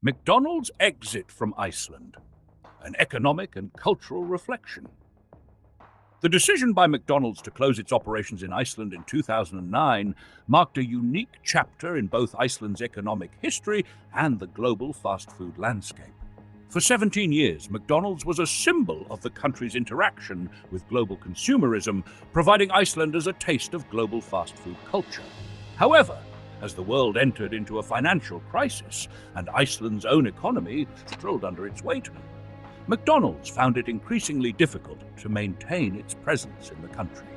McDonald's exit from Iceland, an economic and cultural reflection. The decision by McDonald's to close its operations in Iceland in 2009 marked a unique chapter in both Iceland's economic history and the global fast food landscape. For 17 years, McDonald's was a symbol of the country's interaction with global consumerism, providing Icelanders a taste of global fast food culture. However, as the world entered into a financial crisis and Iceland's own economy struggled under its weight, McDonald's found it increasingly difficult to maintain its presence in the country.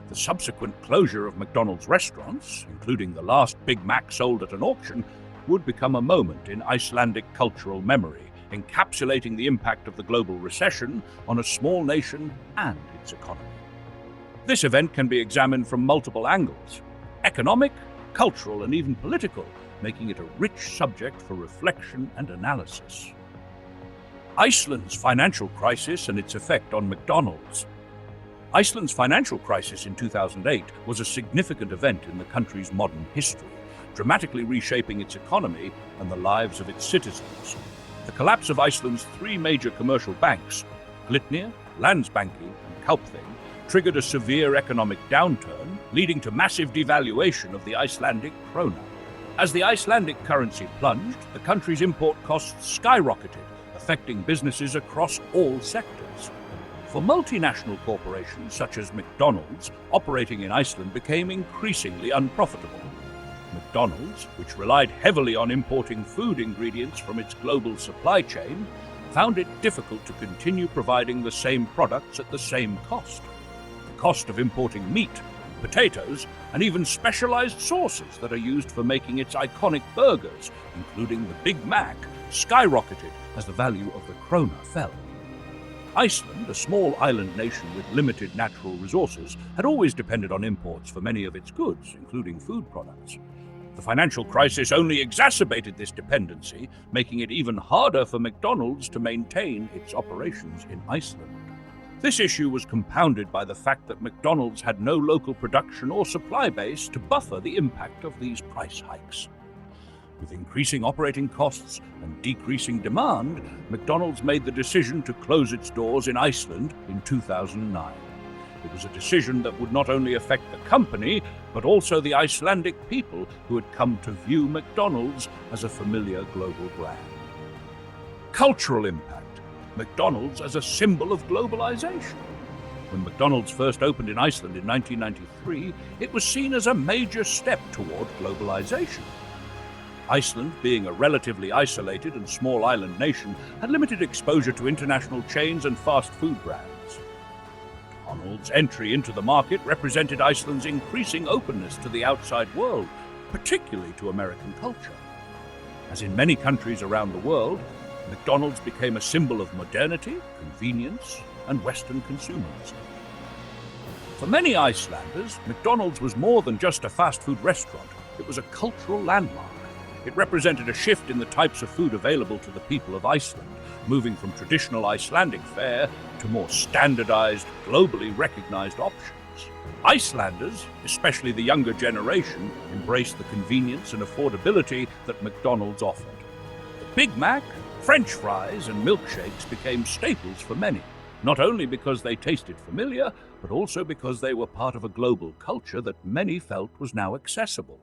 The subsequent closure of McDonald's restaurants, including the last Big Mac sold at an auction, would become a moment in Icelandic cultural memory, encapsulating the impact of the global recession on a small nation and its economy. This event can be examined from multiple angles: economic, cultural, and even political, making it a rich subject for reflection and analysis. Iceland's financial crisis and its effect on McDonald's. Iceland's financial crisis in 2008 was a significant event in the country's modern history, dramatically reshaping its economy and the lives of its citizens. The collapse of Iceland's three major commercial banks, Glitnir, Landsbanki, and Kaupthing, triggered a severe economic downturn, leading to massive devaluation of the Icelandic krona. As the Icelandic currency plunged, the country's import costs skyrocketed, affecting businesses across all sectors. For multinational corporations such as McDonald's, operating in Iceland became increasingly unprofitable. McDonald's, which relied heavily on importing food ingredients from its global supply chain, found it difficult to continue providing the same products at the same cost. The cost of importing meat, potatoes, and even specialized sauces that are used for making its iconic burgers, including the Big Mac, skyrocketed as the value of the krona fell. Iceland, a small island nation with limited natural resources, had always depended on imports for many of its goods, including food products. The financial crisis only exacerbated this dependency, making it even harder for McDonald's to maintain its operations in Iceland. This issue was compounded by the fact that McDonald's had no local production or supply base to buffer the impact of these price hikes. With increasing operating costs and decreasing demand, McDonald's made the decision to close its doors in Iceland in 2009. It was a decision that would not only affect the company, but also the Icelandic people who had come to view McDonald's as a familiar global brand. Cultural impact. McDonald's as a symbol of globalization. When McDonald's first opened in Iceland in 1993, it was seen as a major step toward globalization. Iceland, being a relatively isolated and small island nation, had limited exposure to international chains and fast food brands. McDonald's entry into the market represented Iceland's increasing openness to the outside world, particularly to American culture. As in many countries around the world, McDonald's became a symbol of modernity, convenience, and Western consumerism. For many Icelanders, McDonald's was more than just a fast food restaurant. It was a cultural landmark. It represented a shift in the types of food available to the people of Iceland, moving from traditional Icelandic fare to more standardized, globally recognized options. Icelanders, especially the younger generation, embraced the convenience and affordability that McDonald's offered. The Big Mac, French fries, and milkshakes became staples for many, not only because they tasted familiar, but also because they were part of a global culture that many felt was now accessible.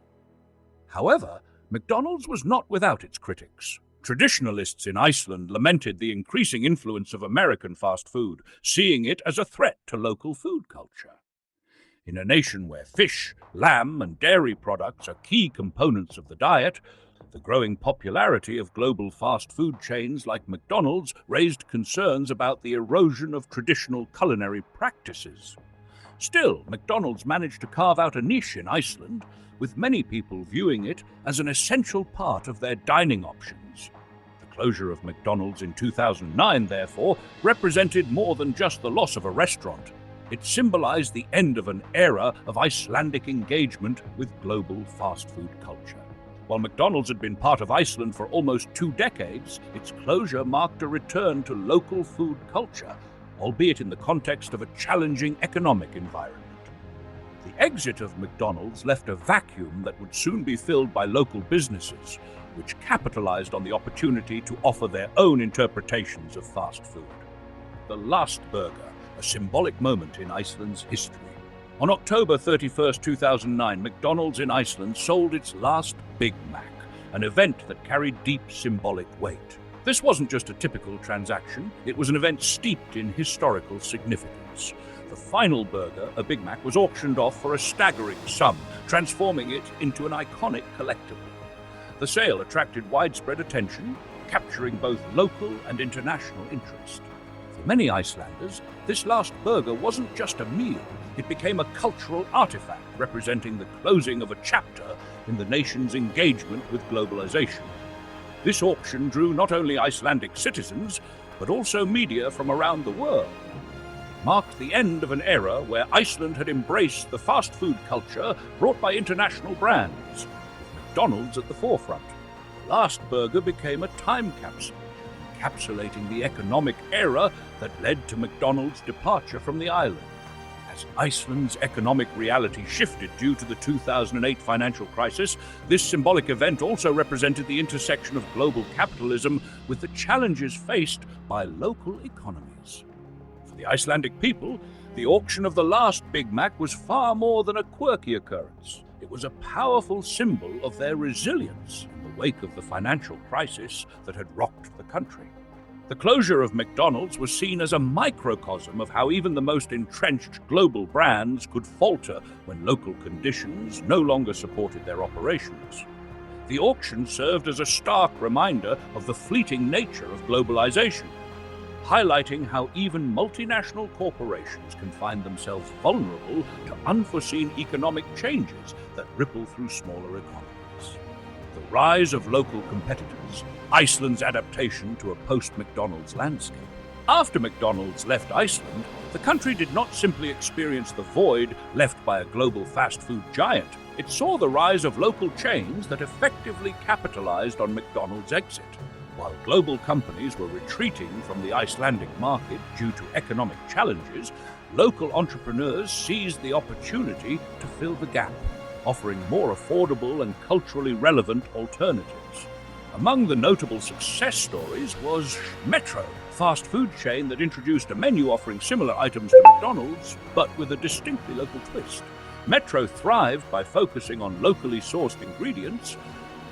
However, McDonald's was not without its critics. Traditionalists in Iceland lamented the increasing influence of American fast food, seeing it as a threat to local food culture. In a nation where fish, lamb, and dairy products are key components of the diet, the growing popularity of global fast food chains like McDonald's raised concerns about the erosion of traditional culinary practices. Still, McDonald's managed to carve out a niche in Iceland, with many people viewing it as an essential part of their dining options. The closure of McDonald's in 2009, therefore, represented more than just the loss of a restaurant. It symbolized the end of an era of Icelandic engagement with global fast food culture. While McDonald's had been part of Iceland for almost 2 decades, its closure marked a return to local food culture, albeit in the context of a challenging economic environment. The exit of McDonald's left a vacuum that would soon be filled by local businesses, which capitalized on the opportunity to offer their own interpretations of fast food. The last burger, a symbolic moment in Iceland's history. On October 31, 2009, McDonald's in Iceland sold its last Big Mac, an event that carried deep symbolic weight. This wasn't just a typical transaction, it was an event steeped in historical significance. The final burger, a Big Mac, was auctioned off for a staggering sum, transforming it into an iconic collectible. The sale attracted widespread attention, capturing both local and international interest. For many Icelanders, this last burger wasn't just a meal, it became a cultural artifact representing the closing of a chapter in the nation's engagement with globalization. This auction drew not only Icelandic citizens, but also media from around the world. It marked the end of an era where Iceland had embraced the fast food culture brought by international brands, with McDonald's at the forefront. The last burger became a time capsule, encapsulating the economic era that led to McDonald's departure from the island. As Iceland's economic reality shifted due to the 2008 financial crisis, this symbolic event also represented the intersection of global capitalism with the challenges faced by local economies. For the Icelandic people, the auction of the last Big Mac was far more than a quirky occurrence. It was a powerful symbol of their resilience in the wake of the financial crisis that had rocked the country. The closure of McDonald's was seen as a microcosm of how even the most entrenched global brands could falter when local conditions no longer supported their operations. The auction served as a stark reminder of the fleeting nature of globalization, highlighting how even multinational corporations can find themselves vulnerable to unforeseen economic changes that ripple through smaller economies. The rise of local competitors, Iceland's adaptation to a post-McDonald's landscape. After McDonald's left Iceland, the country did not simply experience the void left by a global fast food giant. It saw the rise of local chains that effectively capitalized on McDonald's exit. While global companies were retreating from the Icelandic market due to economic challenges, local entrepreneurs seized the opportunity to fill the gap, offering more affordable and culturally relevant alternatives. Among the notable success stories was Metro, a fast food chain that introduced a menu offering similar items to McDonald's, but with a distinctly local twist. Metro thrived by focusing on locally sourced ingredients,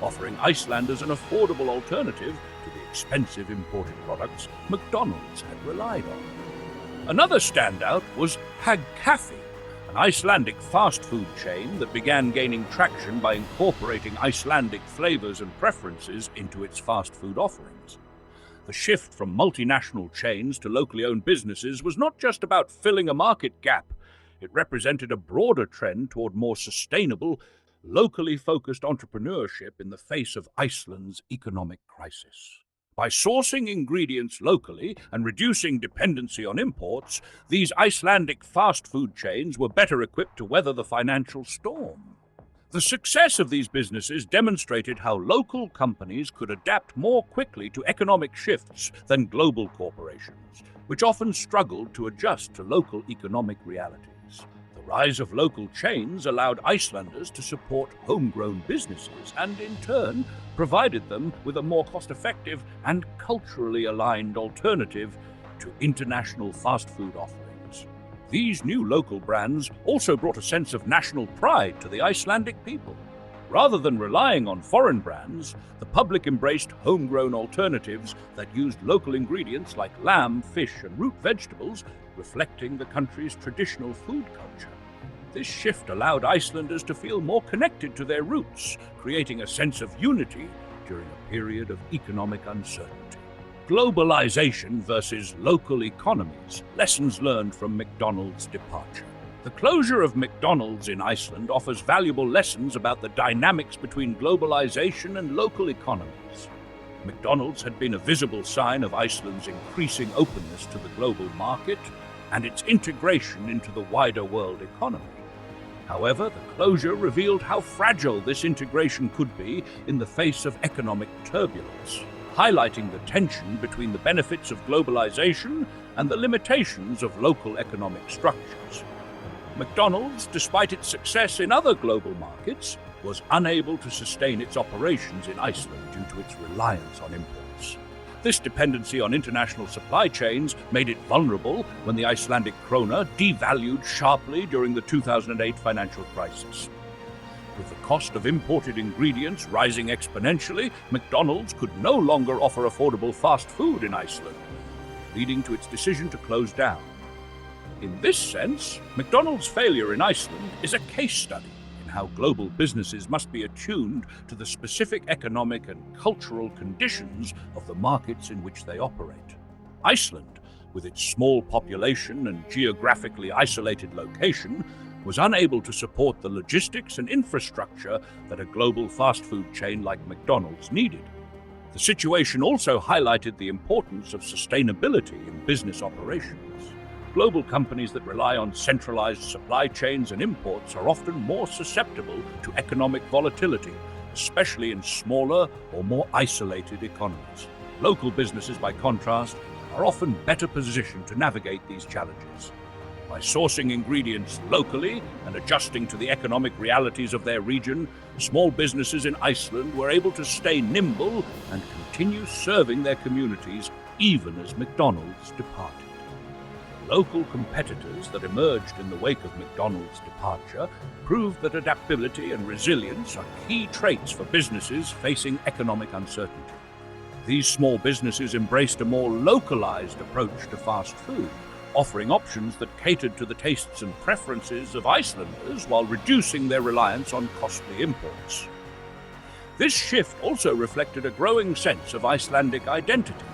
offering Icelanders an affordable alternative to the expensive imported products McDonald's had relied on. Another standout was Hagkaffi, an Icelandic fast food chain that began gaining traction by incorporating Icelandic flavors and preferences into its fast food offerings. The shift from multinational chains to locally owned businesses was not just about filling a market gap. It represented a broader trend toward more sustainable, locally focused entrepreneurship in the face of Iceland's economic crisis. By sourcing ingredients locally and reducing dependency on imports, these Icelandic fast food chains were better equipped to weather the financial storm. The success of these businesses demonstrated how local companies could adapt more quickly to economic shifts than global corporations, which often struggled to adjust to local economic realities. The rise of local chains allowed Icelanders to support homegrown businesses and, in turn, provided them with a more cost-effective and culturally aligned alternative to international fast food offerings. These new local brands also brought a sense of national pride to the Icelandic people. Rather than relying on foreign brands, the public embraced homegrown alternatives that used local ingredients like lamb, fish, and root vegetables, reflecting the country's traditional food culture. This shift allowed Icelanders to feel more connected to their roots, creating a sense of unity during a period of economic uncertainty. Globalization versus local economies, lessons learned from McDonald's departure. The closure of McDonald's in Iceland offers valuable lessons about the dynamics between globalization and local economies. McDonald's had been a visible sign of Iceland's increasing openness to the global market and its integration into the wider world economy. However, the closure revealed how fragile this integration could be in the face of economic turbulence, highlighting the tension between the benefits of globalization and the limitations of local economic structures. McDonald's, despite its success in other global markets, was unable to sustain its operations in Iceland due to its reliance on imports. This dependency on international supply chains made it vulnerable when the Icelandic krona devalued sharply during the 2008 financial crisis. With the cost of imported ingredients rising exponentially, McDonald's could no longer offer affordable fast food in Iceland, leading to its decision to close down. In this sense, McDonald's failure in Iceland is a case study in how global businesses must be attuned to the specific economic and cultural conditions of the markets in which they operate. Iceland, with its small population and geographically isolated location, was unable to support the logistics and infrastructure that a global fast food chain like McDonald's needed. The situation also highlighted the importance of sustainability in business operations. Global companies that rely on centralized supply chains and imports are often more susceptible to economic volatility, especially in smaller or more isolated economies. Local businesses, by contrast, are often better positioned to navigate these challenges. By sourcing ingredients locally and adjusting to the economic realities of their region, small businesses in Iceland were able to stay nimble and continue serving their communities even as McDonald's departed. Local competitors that emerged in the wake of McDonald's departure proved that adaptability and resilience are key traits for businesses facing economic uncertainty. These small businesses embraced a more localized approach to fast food, offering options that catered to the tastes and preferences of Icelanders while reducing their reliance on costly imports. This shift also reflected a growing sense of Icelandic identity,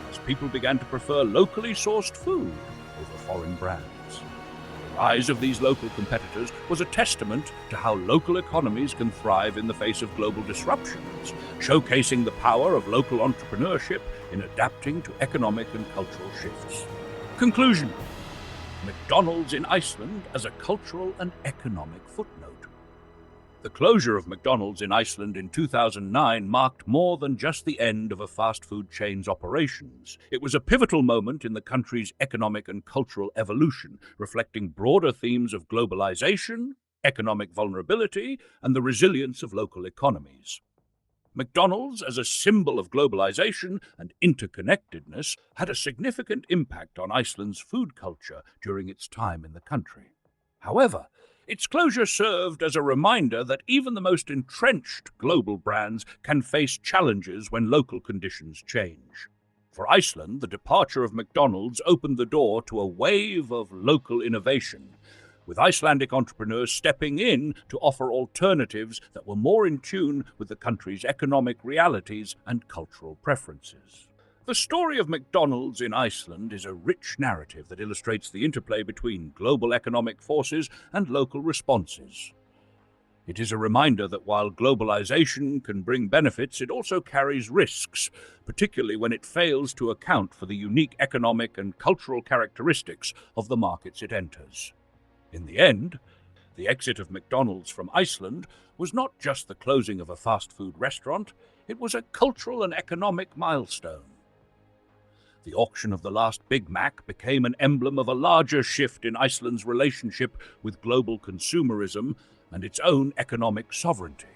as people began to prefer locally sourced food over foreign brands. The rise of these local competitors was a testament to how local economies can thrive in the face of global disruptions, showcasing the power of local entrepreneurship in adapting to economic and cultural shifts. Conclusion: McDonald's in Iceland as a cultural and economic footnote. The closure of McDonald's in Iceland in 2009 marked more than just the end of a fast food chain's operations. It was a pivotal moment in the country's economic and cultural evolution, reflecting broader themes of globalization, economic vulnerability, and the resilience of local economies. McDonald's, as a symbol of globalization and interconnectedness, had a significant impact on Iceland's food culture during its time in the country. However, its closure served as a reminder that even the most entrenched global brands can face challenges when local conditions change. For Iceland, the departure of McDonald's opened the door to a wave of local innovation, with Icelandic entrepreneurs stepping in to offer alternatives that were more in tune with the country's economic realities and cultural preferences. The story of McDonald's in Iceland is a rich narrative that illustrates the interplay between global economic forces and local responses. It is a reminder that while globalization can bring benefits, it also carries risks, particularly when it fails to account for the unique economic and cultural characteristics of the markets it enters. In the end, the exit of McDonald's from Iceland was not just the closing of a fast food restaurant, it was a cultural and economic milestone. The auction of the last Big Mac became an emblem of a larger shift in Iceland's relationship with global consumerism and its own economic sovereignty.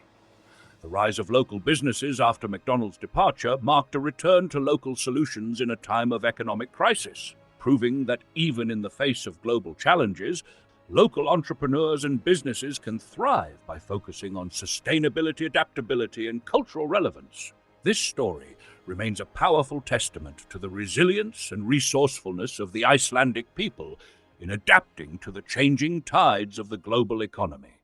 The rise of local businesses after McDonald's departure marked a return to local solutions in a time of economic crisis, proving that even in the face of global challenges, local entrepreneurs and businesses can thrive by focusing on sustainability, adaptability, and cultural relevance. This story remains a powerful testament to the resilience and resourcefulness of the Icelandic people in adapting to the changing tides of the global economy.